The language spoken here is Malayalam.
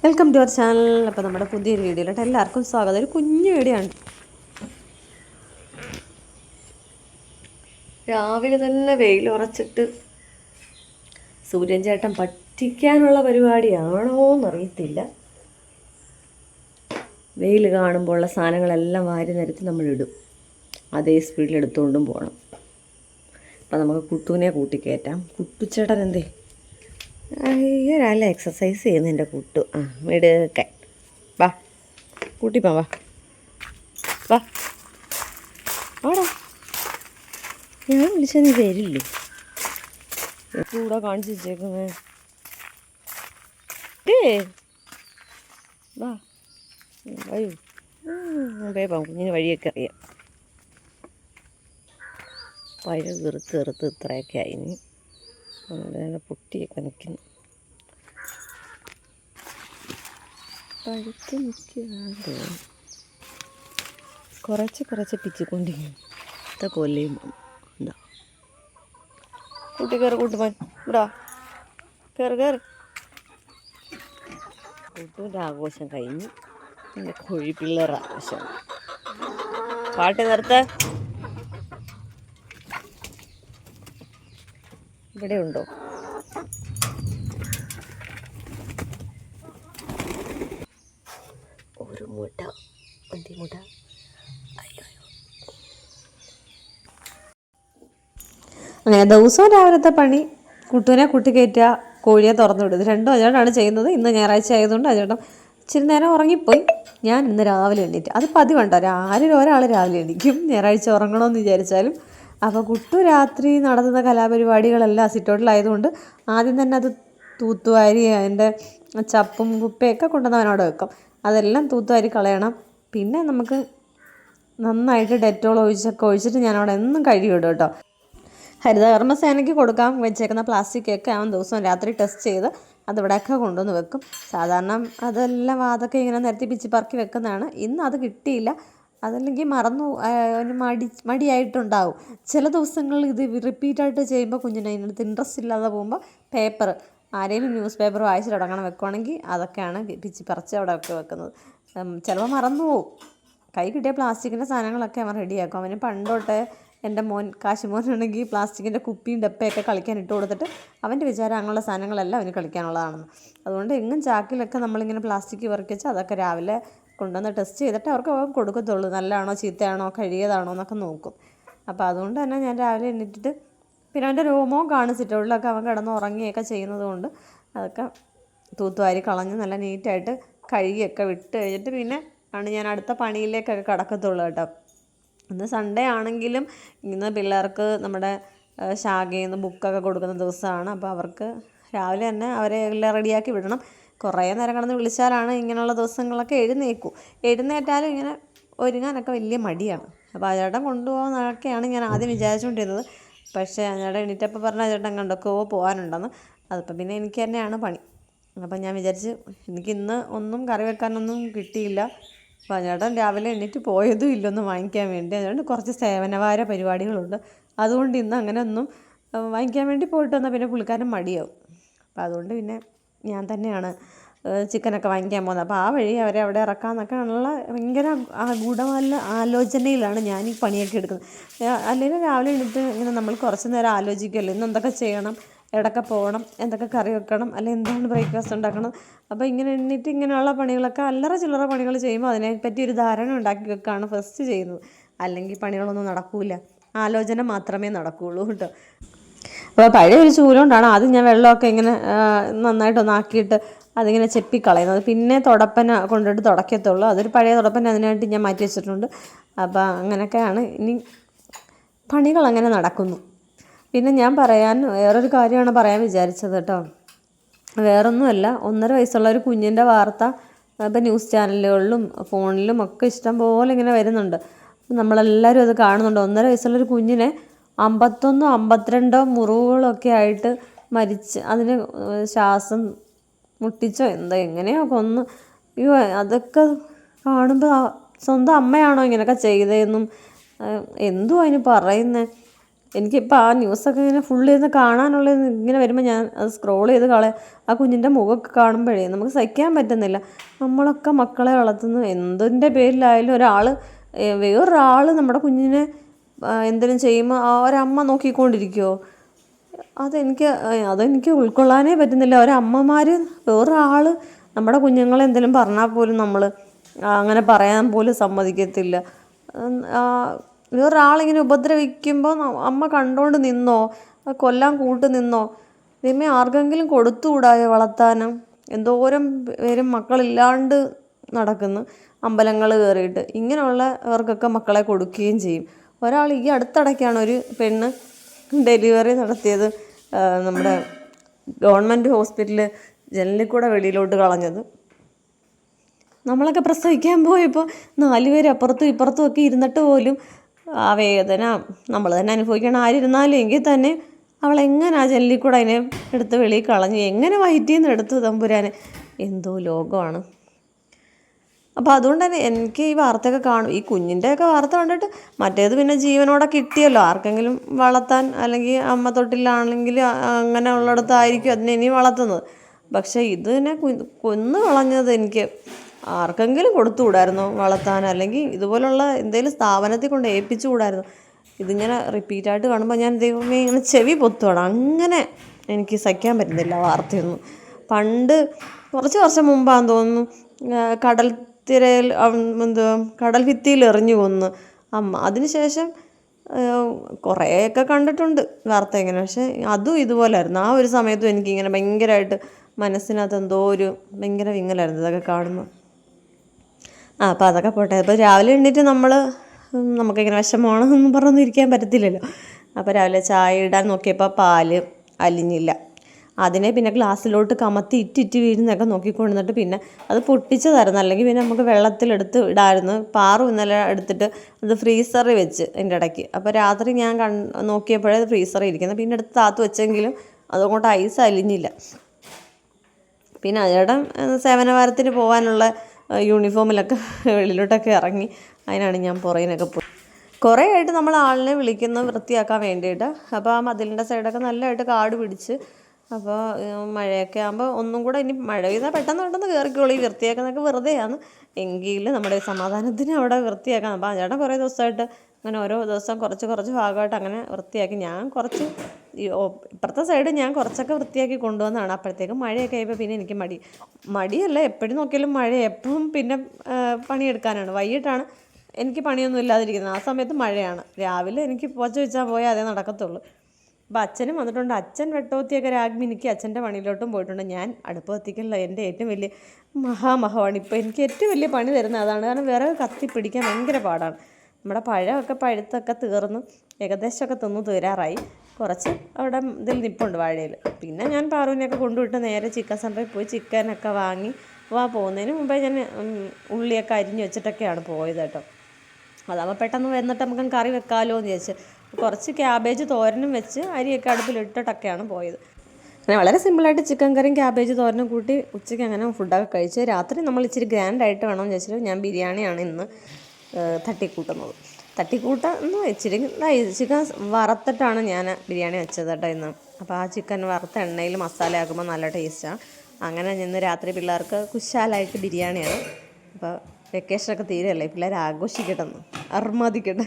Welcome to our channel. അപ്പോൾ നമ്മുടെ പുതിയൊരു വീഡിയോയിലോട്ട് എല്ലാവർക്കും സ്വാഗതം. ഒരു കുഞ്ഞു വീഡിയോ ആണ്. രാവിലെ തന്നെ വെയിൽ ഉറച്ചിട്ട് സൂര്യൻ ചേട്ടൻ പറ്റിക്കാനുള്ള പരിപാടിയാണോ എന്നറിയത്തില്ല. വെയിൽ കാണുമ്പോൾ ഉള്ള സാധനങ്ങളെല്ലാം വാരി നിരത്തി നമ്മളിടും. അതേ സ്പീഡിൽ എടുത്തുകൊണ്ടും പോകണം. അപ്പം നമുക്ക് കുട്ടുവിനെ കൂട്ടിക്കയറ്റാം. കുട്ടുച്ചേട്ടൻ എന്തേ ഒരാളെ എക്സസൈസ് ചെയ്യുന്നു എൻ്റെ കുട്ടു. മിടുക്കൻ. വാ കൂട്ടിപ്പാ, വാ വാ ആടാ. ഞാൻ വിളിച്ചാൽ നീ വരില്ലേ? കൂടെ കാണിച്ചു വെച്ചേക്കുന്നേ. വാ വരൂ. വേപ്പാം, കുഞ്ഞിന് വഴിയൊക്കെ അറിയാം. പഴയ ചെറുത്ത് ഇത്രയൊക്കെ ആയിനി. അതുകൊണ്ട് പൊട്ടിയൊക്കെ നിൽക്കുന്നു. പഴുത്ത് നിൽക്കാതെ കുറച്ച് പിച്ചിക്കൊണ്ടിരിക്കും. കൊല്ലയും എന്താ കൂട്ടി കയറി കൂട്ടുപോൻ. ഇവിടാ കയറി. കൂട്ടുവിൻ്റെ ആഘോഷം കഴിഞ്ഞു. പിന്നെ കോഴിപ്പിള്ളേർ ആഘോഷം. പാട്ട് നിർത്ത്. ഇവിടെ ഉണ്ടോ? ഒരു മുട്ട, മുട്ട. അങ്ങനെ ദിവസവും രാവിലത്തെ പണി കുട്ടുവിനെ കൂട്ടിക്കയറ്റുക, കോഴിയെ തുറന്നു വിടുക. ഇത് രണ്ടും അജേട്ടാണ് ചെയ്യുന്നത്. ഇന്ന് ഞായറാഴ്ച ആയതുകൊണ്ട് അജേട്ടൻ ഇച്ചിരി നേരം ഉറങ്ങിപ്പോയി. ഞാൻ ഇന്ന് രാവിലെ എണീറ്റ്. അത് പതിവുണ്ടോ? ഒരാൾ രാവിലെ എണീക്കും ഞായറാഴ്ച ഉറങ്ങണമെന്ന് വിചാരിച്ചാലും. അപ്പോൾ കുട്ടു രാത്രി നടത്തുന്ന കലാപരിപാടികളെല്ലാം സിറ്റൗട്ടിലായതുകൊണ്ട് ആദ്യം തന്നെ അത് തൂത്തുവാരി അതിൻ്റെ ചപ്പും കുപ്പയൊക്കെ കൊണ്ടുവന്ന് അവനോട് വെക്കും. അതെല്ലാം തൂത്തുവാരി കളയണം. പിന്നെ നമുക്ക് നന്നായിട്ട് ഡെറ്റോൾ ഒഴിച്ചിട്ട് ഞാനവിടെ എന്നും കഴുകിയിടും കേട്ടോ. ഹരിതകർമ്മസേനയ്ക്ക് കൊടുക്കാൻ വെച്ചേക്കുന്ന പ്ലാസ്റ്റിക്കൊക്കെ അവൻ ദിവസവും രാത്രി ടെസ്റ്റ് ചെയ്ത് അതിവിടെയൊക്കെ കൊണ്ടുവന്ന് വെക്കും. സാധാരണ അതെല്ലാം അതൊക്കെ ഇങ്ങനെ നിരത്തി പിച്ചി പറക്കി വെക്കുന്നതാണ്. ഇന്ന് അത് കിട്ടിയില്ല. അതല്ലെങ്കിൽ മറന്നു, മടിയായിട്ടുണ്ടാവും. ചില ദിവസങ്ങളിൽ ഇത് റിപ്പീറ്റായിട്ട് ചെയ്യുമ്പോൾ കുഞ്ഞിന് അതിനടുത്ത് ഇൻട്രസ്റ്റ് ഇല്ലാതെ പോകുമ്പോൾ പേപ്പർ, ആരെങ്കിലും ന്യൂസ് പേപ്പർ വായിച്ച് തുടങ്ങണം വെക്കുവാണെങ്കിൽ അതൊക്കെയാണ് പിച്ചി പറിച്ച് അവിടെയൊക്കെ വെക്കുന്നത്. ചിലപ്പോൾ മറന്നു പോവും. കൈ കിട്ടിയ പ്ലാസ്റ്റിക്കിൻ്റെ സാധനങ്ങളൊക്കെ അവൻ റെഡിയാക്കും. അവന് പണ്ടോട്ടെ എൻ്റെ കാശുമോനാണെങ്കിൽ പ്ലാസ്റ്റിക്കിൻ്റെ കുപ്പിയും ഡപ്പയൊക്കെ കളിക്കാൻ ഇട്ട് കൊടുത്തിട്ട് അവൻ്റെ വിചാരം അങ്ങനെയുള്ള സാധനങ്ങളെല്ലാം അവന് കളിക്കാനുള്ളതാണെന്ന്. അതുകൊണ്ട് എങ്ങും ചാക്കിലൊക്കെ നമ്മളിങ്ങനെ പ്ലാസ്റ്റിക് പെറുക്കി വെച്ചാൽ അതൊക്കെ രാവിലെ കൊണ്ടുവന്ന് ടെസ്റ്റ് ചെയ്തിട്ട് അവർക്ക് കൊടുക്കത്തുള്ളൂ. നല്ലതാണോ ചീത്തയാണോ കഴുകിയതാണോ എന്നൊക്കെ നോക്കും. അപ്പോൾ അതുകൊണ്ട് തന്നെ ഞാൻ രാവിലെ എണീറ്റിട്ട് പിന്നെ അവൻ്റെ രോമവും കാണും. സിറ്റൗട്ടിലൊക്കെ അവൻ കിടന്ന് ഉറങ്ങിയൊക്കെ ചെയ്യുന്നത് കൊണ്ട് അതൊക്കെ തൂത്തുവാരി കളഞ്ഞ് നല്ല നീറ്റായിട്ട് കഴുകിയൊക്കെ വിട്ട് കഴിഞ്ഞിട്ട് പിന്നെ ആണ് ഞാൻ അടുത്ത പണിയിലേക്കൊക്കെ കടക്കത്തുള്ളൂ കേട്ടോ. ഇന്ന് സൺഡേ ആണെങ്കിലും ഇന്ന് പിള്ളേർക്ക് നമ്മുടെ ശാഖയിൽ നിന്ന് ബുക്കൊക്കെ കൊടുക്കുന്ന ദിവസമാണ്. അപ്പോൾ അവർക്ക് രാവിലെ തന്നെ അവരെ എല്ലാം റെഡിയാക്കി വിടണം. കുറേ നേരം കിടന്ന് വിളിച്ചാലാണ് ഇങ്ങനെയുള്ള ദിവസങ്ങളൊക്കെ എഴുന്നേറ്റാലും ഇങ്ങനെ ഒരുങ്ങാനൊക്കെ വലിയ മടിയാണ്. അപ്പോൾ അജേട്ടൻ കൊണ്ടുപോകുന്നതൊക്കെയാണ് ഞാൻ ആദ്യം വിചാരിച്ചുകൊണ്ടിരുന്നത്. പക്ഷേ അജേട്ടൻ എണീറ്റപ്പോൾ പറഞ്ഞ അജേട്ടൻ കണ്ടൊക്കെ പോകാനുണ്ടെന്ന്. അതിപ്പോൾ പിന്നെ എനിക്ക് തന്നെയാണ് പണി. അപ്പം ഞാൻ വിചാരിച്ച് എനിക്കിന്ന് ഒന്നും കറി വെക്കാനൊന്നും കിട്ടിയില്ല. അപ്പോൾ അജേട്ടൻ രാവിലെ എണീറ്റ് പോയതും ഇല്ലൊന്നും വാങ്ങിക്കാൻ വേണ്ടി. അതുകൊണ്ട് കുറച്ച് സേവനവാര പരിപാടികളുണ്ട്. അതുകൊണ്ട് ഇന്ന് അങ്ങനെ ഒന്നും വാങ്ങിക്കാൻ വേണ്ടി പോയിട്ട് വന്നാൽ പിന്നെ പുള്ളിക്കാരൻ മടിയാവും. അപ്പോൾ അതുകൊണ്ട് പിന്നെ ഞാൻ തന്നെയാണ് ചിക്കനൊക്കെ വാങ്ങിക്കാൻ പോകുന്നത്. അപ്പോൾ ആ വഴി അവരെ അവിടെ ഇറക്കാമെന്നൊക്കെ ഉള്ള ഭയങ്കര ഗൂഢമായ ആലോചനയിലാണ് ഞാൻ ഈ പണിയൊക്കെ എടുക്കുന്നത്. അല്ലെങ്കിൽ രാവിലെ എണീറ്റ് ഇങ്ങനെ നമ്മൾ കുറച്ച് നേരം ആലോചിക്കുമല്ലോ, ഇന്ന് എന്തൊക്കെ ചെയ്യണം, എവിടെയൊക്കെ പോകണം, എന്തൊക്കെ കറി വെക്കണം, അല്ലെങ്കിൽ എന്താണ് ബ്രേക്ക്ഫാസ്റ്റ് ഉണ്ടാക്കണം. അപ്പോൾ ഇങ്ങനെ എണീറ്റ് ഇങ്ങനെയുള്ള പണികളൊക്കെ അല്ലറ ചില്ലറ പണികൾ ചെയ്യുമ്പോൾ അതിനെപ്പറ്റി ഒരു ധാരണ ഉണ്ടാക്കി വെക്കുകയാണ് ഫസ്റ്റ് ചെയ്യുന്നത്. അല്ലെങ്കിൽ പണികളൊന്നും നടക്കില്ല, ആലോചന മാത്രമേ നടക്കുകയുള്ളൂ കേട്ടോ. അപ്പോൾ പഴയ ഒരു ചൂലുകൊണ്ടാണ് ആദ്യം ഞാൻ വെള്ളമൊക്കെ ഇങ്ങനെ നന്നായിട്ടൊന്നാക്കിയിട്ട് അതിങ്ങനെ ചെപ്പിക്കളയുന്നത്. പിന്നെ തുടപ്പന കൊണ്ടിട്ട് തുടക്കത്തുള്ളൂ. അതൊരു പഴയ തുടപ്പന അതിനായിട്ട് ഞാൻ മാറ്റി വെച്ചിട്ടുണ്ട്. അപ്പോൾ അങ്ങനെയൊക്കെയാണ് ഇനി പണികൾ അങ്ങനെ നടക്കുന്നു. പിന്നെ ഞാൻ വേറൊരു കാര്യമാണ് പറയാൻ വിചാരിച്ചത് കേട്ടോ. വേറൊന്നുമല്ല, 1.5 വയസ്സുള്ള ഒരു കുഞ്ഞിൻ്റെ വാർത്ത ഇപ്പം ന്യൂസ് ചാനലുകളിലും ഫോണിലും ഒക്കെ ഇഷ്ടം പോലെ ഇങ്ങനെ വരുന്നുണ്ട്. നമ്മളെല്ലാവരും അത് കാണുന്നുണ്ട്. 1.5 വയസ്സുള്ളൊരു കുഞ്ഞിനെ 51 52 മുറിവുകളൊക്കെ ആയിട്ട് മരിച്ച്, അതിന് ശ്വാസം മുട്ടിച്ചോ എങ്ങനെയോ കൊന്ന്. അതൊക്കെ കാണുമ്പോൾ സ്വന്തം അമ്മയാണോ ഇങ്ങനെയൊക്കെ ചെയ്തതെന്നും എന്തുവാ അതിന് പറയുന്നത്. എനിക്കിപ്പോൾ ആ ന്യൂസൊക്കെ ഇങ്ങനെ ഫുള്ള് ഇരുന്ന് കാണാനുള്ള ഇങ്ങനെ വരുമ്പോൾ ഞാൻ അത് സ്ക്രോൾ ചെയ്ത് ആ കുഞ്ഞിൻ്റെ മുഖമൊക്കെ കാണുമ്പോഴേ നമുക്ക് സഹിക്കാൻ പറ്റുന്നില്ല. നമ്മളൊക്കെ മക്കളെ വളർത്തുന്നു, എന്തിൻ്റെ പേരിലായാലും വേറൊരാൾ നമ്മുടെ കുഞ്ഞിനെ എന്തെങ്കിലും ചെയ്യുമ്പോൾ ആ ഒരമ്മ നോക്കിക്കൊണ്ടിരിക്കുമോ? അതെനിക്ക് ഉൾക്കൊള്ളാനേ പറ്റുന്നില്ല. ഒരമ്മമാർ വേറൊരാൾ നമ്മുടെ കുഞ്ഞുങ്ങളെ എന്തെങ്കിലും പറഞ്ഞാൽ പോലും നമ്മൾ അങ്ങനെ പറയാൻ പോലും സമ്മതിക്കത്തില്ല. വേറൊരാളിങ്ങനെ ഉപദ്രവിക്കുമ്പോൾ അമ്മ കണ്ടുകൊണ്ട് നിന്നോ, കൊല്ലാൻ കൂട്ട് നിന്നോ? ദൈവമേ, ആർക്കെങ്കിലും കൊടുത്തുകൂടായോ വളർത്താനും? എന്തോരം പേരും മക്കളില്ലാണ്ട് നടക്കുന്നു അമ്പലങ്ങൾ കയറിയിട്ട്. ഇങ്ങനെയുള്ളവർക്കൊക്കെ മക്കളെ കൊടുക്കുകയും ചെയ്യും. ഈ അടുത്തിടയ്ക്കാണ് ഒരു പെണ്ണ് ഡെലിവറി നടത്തിയത് നമ്മുടെ ഗവൺമെൻറ് ഹോസ്പിറ്റലിൽ ജനലിൽ കൂടെ വെളിയിലോട്ട് കളഞ്ഞത്. നമ്മളൊക്കെ പ്രസവിക്കാൻ പോയപ്പോൾ 4 പേര് അപ്പുറത്തും ഇപ്പുറത്തും ഒക്കെ ഇരുന്നിട്ട് പോലും ആ വേദന നമ്മൾ തന്നെ അനുഭവിക്കണം. ആരിരുന്നാലും എങ്കിൽ തന്നെ അവളെങ്ങനെ ആ ജനലിൽ കൂടെ അതിനെ എടുത്ത് വെളിയിൽ കളഞ്ഞു, എങ്ങനെ വയറ്റിൽ നിന്ന് എടുത്തു തമ്പുരാനെ? എന്തോ ലോകമാണ്. അപ്പോൾ അതുകൊണ്ട് തന്നെ എനിക്ക് ഈ വാർത്തയൊക്കെ കാണും, ഈ കുഞ്ഞിൻ്റെയൊക്കെ വാർത്ത കണ്ടിട്ട് മറ്റേത് പിന്നെ ജീവനോടെ കിട്ടിയല്ലോ, ആർക്കെങ്കിലും വളർത്താൻ, അല്ലെങ്കിൽ അമ്മ തൊട്ടിലാണെങ്കിൽ അങ്ങനെ ഉള്ളിടത്തായിരിക്കും അതിനെ ഇനി വളർത്തുന്നത്. പക്ഷേ ഇതിനെ കൊന്നു കളഞ്ഞത് എനിക്ക് ആർക്കെങ്കിലും കൊടുത്തുകൂടായിരുന്നു വളർത്താൻ, അല്ലെങ്കിൽ ഇതുപോലുള്ള എന്തെങ്കിലും സ്ഥാപനത്തിൽ കൊണ്ട് ഏൽപ്പിച്ചുകൂടായിരുന്നു. ഇതിങ്ങനെ റിപ്പീറ്റായിട്ട് കാണുമ്പോൾ ഞാൻ ദൈവമേ ഇങ്ങനെ ചെവി പൊത്തുവാണ്. അങ്ങനെ എനിക്ക് സഹിക്കാൻ പറ്റുന്നില്ല വാർത്തയൊന്നും. പണ്ട് കുറച്ച് വർഷം മുമ്പാന്ന് തോന്നുന്നു കടൽ ഭിത്തിയിൽ എറിഞ്ഞു കൊന്ന് അമ്മ. അതിനുശേഷം കുറേയൊക്കെ കണ്ടിട്ടുണ്ട് വാർത്ത ഇങ്ങനെ. പക്ഷേ അതും ഇതുപോലായിരുന്നു. ആ ഒരു സമയത്തും എനിക്കിങ്ങനെ ഭയങ്കരമായിട്ട് മനസ്സിനകത്ത് എന്തോ ഒരു ഭയങ്കര വിങ്ങലായിരുന്നു ഇതൊക്കെ കാണുമ്പോൾ. അപ്പോൾ അതൊക്കെ പോട്ടെ. അപ്പോൾ രാവിലെ എണീറ്റ് നമുക്കിങ്ങനെ വിഷമമാണെന്നൊന്നും പറഞ്ഞൊന്നും ഇരിക്കാൻ പറ്റത്തില്ലല്ലോ. അപ്പോൾ രാവിലെ ചായ ഇടാൻ നോക്കിയപ്പോൾ പാല് അലിഞ്ഞില്ല. അതിനെ പിന്നെ ഗ്ലാസ്സിലോട്ട് കമത്തി ഇറ്റിറ്റ് വീഴുന്നതൊക്കെ നോക്കിക്കൊണ്ടിരുന്നിട്ട് പിന്നെ അത് പൊട്ടിച്ചതായിരുന്നു. അല്ലെങ്കിൽ പിന്നെ നമുക്ക് വെള്ളത്തിലെടുത്ത് ഇടായിരുന്നു. പാറു ഇന്നലെ എടുത്തിട്ട് അത് ഫ്രീസറിൽ വെച്ച് അതിൻ്റെ ഇടയ്ക്ക്. അപ്പോൾ രാത്രി ഞാൻ നോക്കിയപ്പോഴേ അത് ഫ്രീസറിൽ ഇരിക്കുന്നത്. പിന്നെ എടുത്ത് താത്ത് വെച്ചെങ്കിലും അതുകൊണ്ട് ഐസ് അലിഞ്ഞില്ല. പിന്നെ അതിടെ സേവനവാരത്തിന് പോകാനുള്ള യൂണിഫോമിലൊക്കെ വെളിയിലോട്ടൊക്കെ ഇറങ്ങി. അതിനാണ് ഞാൻ പുറകിനൊക്കെ പോയി. കുറേ ആയിട്ട് നമ്മൾ ആളിനെ വിളിക്കുന്നത് വൃത്തിയാക്കാൻ വേണ്ടിയിട്ട്. അപ്പോൾ ആ മതിലിൻ്റെ സൈഡൊക്കെ നല്ലതായിട്ട് കാട് പിടിച്ച്. അപ്പോൾ മഴയൊക്കെ ആകുമ്പോൾ ഒന്നും കൂടെ, ഇനി മഴ പെയ്താൽ പെട്ടെന്ന് കയറിക്കോളൂ. ഈ വൃത്തിയാക്കുന്നതൊക്കെ വെറുതെയാണ്. എങ്കിലും നമ്മുടെ സമാധാനത്തിന് അവിടെ വൃത്തിയാക്കാം. അപ്പോൾ ചേട്ടൻ കുറേ ദിവസമായിട്ട് അങ്ങനെ ഓരോ ദിവസം കുറച്ച് ഭാഗമായിട്ട് അങ്ങനെ വൃത്തിയാക്കി. ഞാൻ ഇപ്പുറത്തെ സൈഡ് ഞാൻ കുറച്ചൊക്കെ വൃത്തിയാക്കി കൊണ്ടുവന്നതാണ്. അപ്പോഴത്തേക്കും മഴയൊക്കെ ആയപ്പോൾ പിന്നെ എനിക്ക് മടിയല്ല, എപ്പോഴും നോക്കിയാലും മഴ എപ്പോഴും പിന്നെ പണിയെടുക്കാനാണ്. വൈകിട്ടാണ് എനിക്ക് പണിയൊന്നും ഇല്ലാതിരിക്കുന്നത്. ആ സമയത്ത് മഴയാണ്. രാവിലെ എനിക്ക് പോച്ച വെച്ചാൽ പോയാൽ അതേ നടക്കത്തുള്ളൂ. അപ്പോൾ അച്ഛനും വന്നിട്ടുണ്ട്. അച്ഛൻ വെട്ടോത്തിയൊക്കെ രാഗ്മിനിക്ക് അച്ഛൻ്റെ പണിയിലോട്ടും പോയിട്ടുണ്ട്. ഞാൻ അടുപ്പ് കത്തിക്കലില്ല, എൻ്റെ ഏറ്റവും വലിയ മഹാപണി. ഇപ്പോൾ എനിക്ക് ഏറ്റവും വലിയ പണി തരുന്നത് അതാണ്. കാരണം വിറക് കത്തിപ്പിടിക്കാൻ ഭയങ്കര പാടാണ്. നമ്മുടെ പഴമൊക്കെ പഴുത്തൊക്കെ തീർന്ന് ഏകദേശമൊക്കെ തീരാറായി. കുറച്ച് അവിടെ ഇതിൽ നിൽപ്പുണ്ട് വാഴയിൽ. പിന്നെ ഞാൻ പാറുവിനെയൊക്കെ കൊണ്ടുവിട്ട് നേരെ ചിക്കൻ സെൻ്ററിൽ പോയി ചിക്കനൊക്കെ വാങ്ങി പോകുന്നതിന് മുമ്പേ ഞാൻ ഉള്ളിയൊക്കെ അരിഞ്ഞ് വെച്ചിട്ടൊക്കെയാണ് പോയത് കേട്ടോ. അതാകുമ്പോൾ പെട്ടെന്ന് വന്നിട്ട് നമുക്ക് കറി വെക്കാമല്ലോ എന്ന് വിചാരിച്ച് കുറച്ച് ക്യാബേജ് തോരനും വെച്ച് അരിയൊക്കെ അടുപ്പിലിട്ടിട്ടൊക്കെയാണ് പോയത്. അങ്ങനെ വളരെ സിമ്പിളായിട്ട് ചിക്കൻ കറിയും ക്യാബേജ് തോരനും കൂട്ടി ഉച്ചയ്ക്ക് അങ്ങനെ ഫുഡൊക്കെ കഴിച്ച് രാത്രി നമ്മൾ ഇച്ചിരി ഗ്രാൻഡായിട്ട് വേണമെന്ന് വിചാരിച്ചിട്ട് ഞാൻ ബിരിയാണിയാണ് ഇന്ന് തട്ടിക്കൂട്ടുന്നത്. തട്ടിക്കൂട്ടെന്ന് ഇച്ചിരി ചിക്കൻ വറുത്തിട്ടാണ് ഞാൻ ബിരിയാണി വെച്ചത് കേട്ടോ ഇന്ന്. അപ്പോൾ ആ ചിക്കൻ വറുത്ത എണ്ണയിൽ മസാല ആക്കുമ്പോൾ നല്ല ടേസ്റ്റാണ്. അങ്ങനെ ഇന്ന് രാത്രി പിള്ളേർക്ക് കുശാലായിട്ട് ബിരിയാണിയാണ്. അപ്പോൾ വെക്കേഷനൊക്കെ തീരെയല്ലേ, പിള്ളേർ ആഘോഷിക്കട്ടെ, അർമാദിക്കട്ടെ.